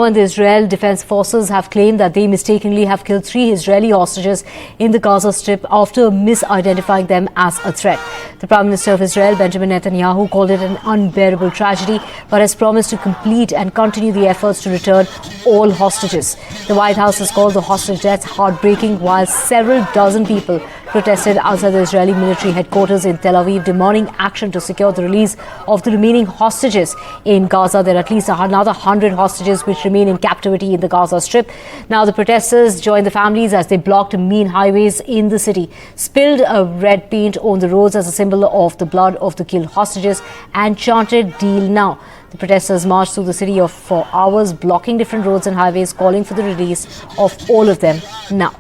And the Israel Defense Forces have claimed that they mistakenly have killed 3 Israeli hostages in the Gaza Strip after misidentifying them as a threat. The Prime Minister of Israel, Benjamin Netanyahu, called it an unbearable tragedy, but has promised to complete and continue the efforts to return all hostages. The White House has called the hostage deaths heartbreaking, while several dozen people protested outside the Israeli military headquarters in Tel Aviv, demanding action to secure the release of the remaining hostages in Gaza. There are at least another 100 hostages which remain in captivity in the Gaza Strip. Now, the protesters joined the families as they blocked main highways in the city, spilled red paint on the roads as a symbol of the blood of the killed hostages, and chanted "Deal now." The protesters marched through the city for hours, blocking different roads and highways, calling for the release of all of them now.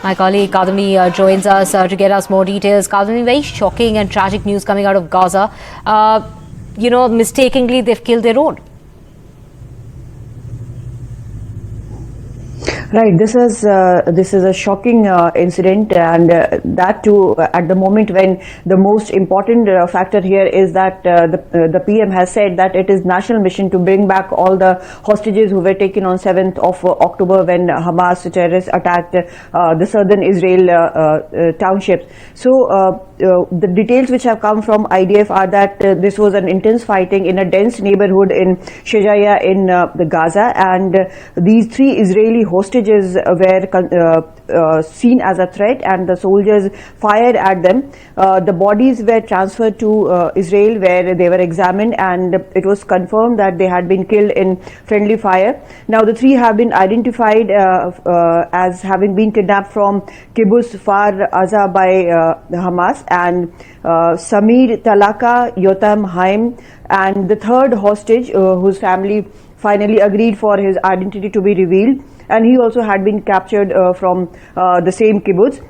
My colleague Kadami joins us to get us more details. Kadami, very shocking and tragic news coming out of Gaza. Mistakenly they've killed their own. Right, this is a shocking incident, and that too at the moment when the most important factor here is that the PM has said that it is national mission to bring back all the hostages who were taken on 7th of October when Hamas terrorists attacked the southern Israel townships. So the details which have come from IDF are that this was an intense fighting in a dense neighborhood in Shejaya in the Gaza, and these 3 Israeli hostages were seen as a threat, and the soldiers fired at them. The bodies were transferred to Israel, where they were examined, and it was confirmed that they had been killed in friendly fire. Now the 3 have been identified as having been kidnapped from Kibbutz Far Aza by Hamas, and Samir Talaka, Yotam Haim, and the 3rd hostage whose family finally agreed for his identity to be revealed, and he also had been captured from the same kibbutz.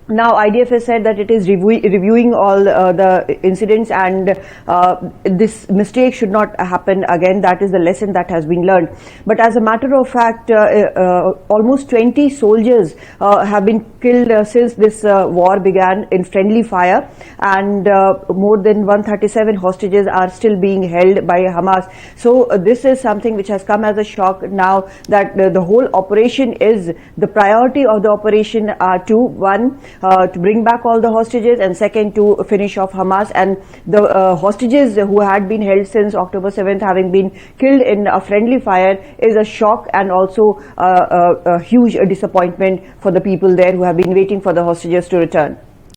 Now IDF has said that it is reviewing all the incidents, and this mistake should not happen again. That is the lesson that has been learned. But as a matter of fact, almost 20 soldiers have been killed since this war began in friendly fire, and more than 137 hostages are still being held by Hamas. So this is something which has come as a shock now, that the whole operation is, the priority of the operation are to bring back all the hostages, and second, to finish off Hamas. And the hostages who had been held since October 7th having been killed in a friendly fire is a shock, and also a huge disappointment for the people there who have been waiting for the hostages to return.